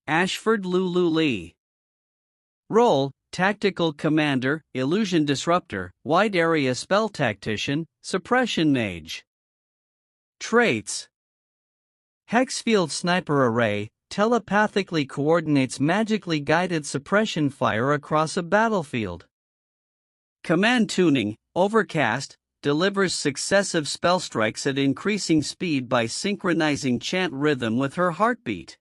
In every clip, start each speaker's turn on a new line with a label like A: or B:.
A: Ashford Lululee. Role: Tactical Commander, Illusion Disruptor, Wide Area Spell Tactician, Suppression Mage. Traits: Hexfield Sniper Array, telepathically coordinates magically guided suppression fire across a battlefield. Command Tuning, Overcast, delivers successive spell strikes at increasing speed by synchronizing chant rhythm with her heartbeat.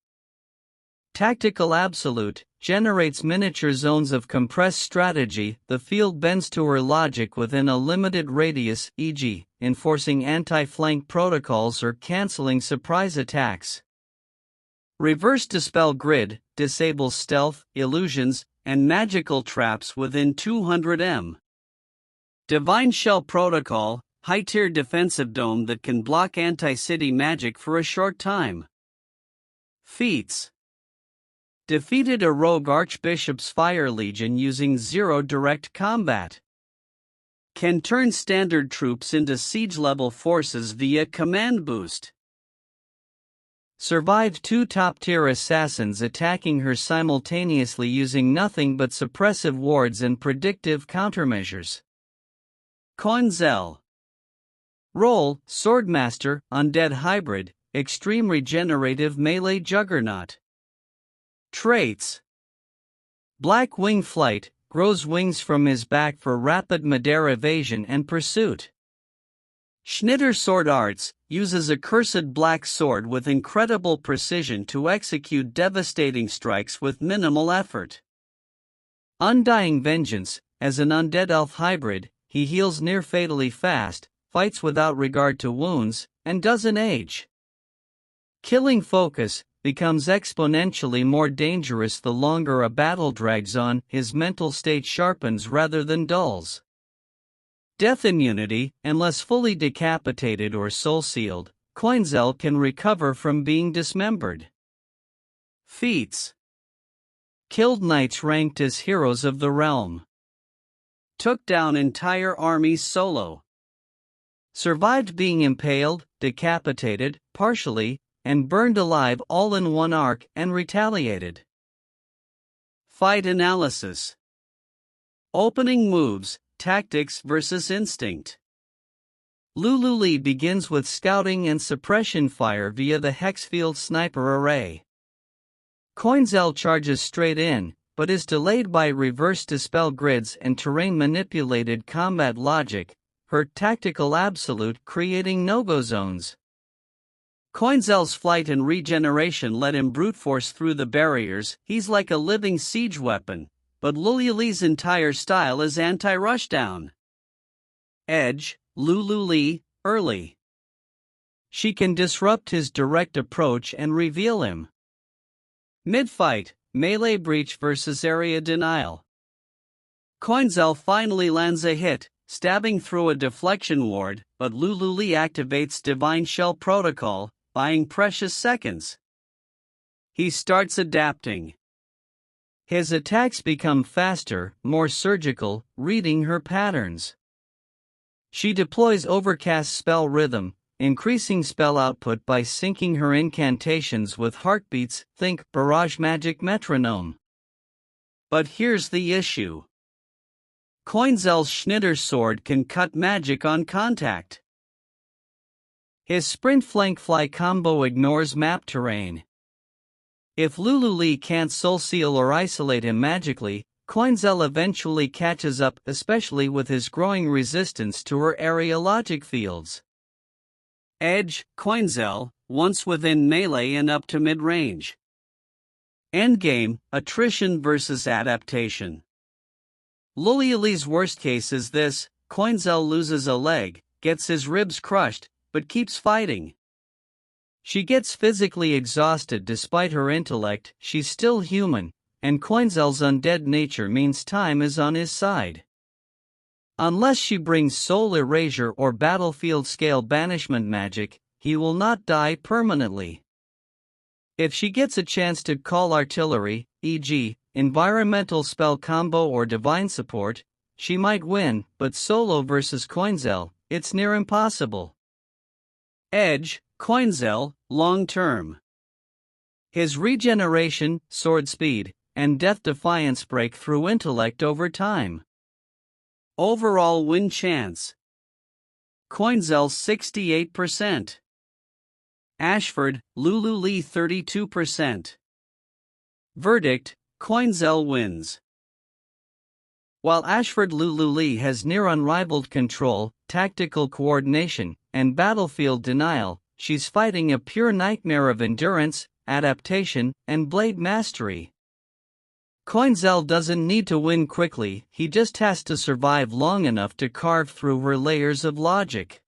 A: Tactical Absolute, generates miniature zones of compressed strategy. The field bends to her logic within a limited radius, e.g., enforcing anti-flank protocols or canceling surprise attacks. Reverse Dispel Grid, disables stealth, illusions, and magical traps within 200 m. Divine Shell Protocol, high-tier defensive dome that can block anti-city magic for a short time. Feats: defeated a rogue Archbishop's Fire Legion using 0 direct combat. Can turn standard troops into siege-level forces via command boost. Survived 2 top-tier assassins attacking her simultaneously using nothing but suppressive wards and predictive countermeasures. Köinzell. Role: Swordmaster, Undead Hybrid, Extreme Regenerative Melee Juggernaut. Traits: Black Wing Flight, grows wings from his back for rapid midair evasion and pursuit. Schnitter Sword Arts, uses a cursed black sword with incredible precision to execute devastating strikes with minimal effort. Undying Vengeance, as an undead elf hybrid, he heals near fatally fast, fights without regard to wounds, and doesn't age. Killing Focus, becomes exponentially more dangerous the longer a battle drags on. His mental state sharpens rather than dulls. Death Immunity, unless fully decapitated or soul-sealed, Köinzell can recover from being dismembered. Feats: killed knights ranked as heroes of the realm. Took down entire armies solo. Survived being impaled, decapitated, partially, and burned alive all in one arc and retaliated. Fight Analysis. Opening moves, tactics versus instinct. Lululee begins with scouting and suppression fire via the Hexfield Sniper Array. Köinzell charges straight in, but is delayed by reverse dispel grids and terrain-manipulated combat logic, her tactical absolute creating no-go zones. Köinzell's flight and regeneration let him brute force through the barriers. He's like a living siege weapon, but Lululee's entire style is anti-rushdown. Edge: Lululee, early. She can disrupt his direct approach and reveal him. Mid-fight: melee breach versus area denial. Köinzell finally lands a hit, stabbing through a deflection ward, but Lululee activates Divine Shell Protocol, buying precious seconds. He starts adapting. His attacks become faster, more surgical, reading her patterns. She deploys Overcast Spell Rhythm, increasing spell output by syncing her incantations with heartbeats. Think Barrage Magic Metronome. But here's the issue. Köinzell's Schnitter Sword can cut magic on contact. His Sprint Flank Fly combo ignores map terrain. If Lululee can't soul seal or isolate him magically, Köinzell eventually catches up, especially with his growing resistance to her area logic fields. Edge: Köinzell, once within melee and up to mid-range. Endgame: attrition versus adaptation. Lululee's worst case is this: Köinzell loses a leg, gets his ribs crushed, but keeps fighting. She gets physically exhausted despite her intellect. She's still human, and Köinzell's undead nature means time is on his side. Unless she brings soul erasure or battlefield-scale banishment magic, he will not die permanently. If she gets a chance to call artillery, e.g., environmental spell combo or divine support, she might win, but solo versus Köinzell, it's near impossible. Edge: Köinzell, long term. His regeneration, sword speed, and death defiance break through intellect over time. Overall win chance: Köinzell 68%. Ashford, Lululee 32%. Verdict: Köinzell wins. While Ashford Lululee has near unrivaled control, tactical coordination, and battlefield denial, she's fighting a pure nightmare of endurance, adaptation, and blade mastery. Köinzell doesn't need to win quickly, he just has to survive long enough to carve through her layers of logic.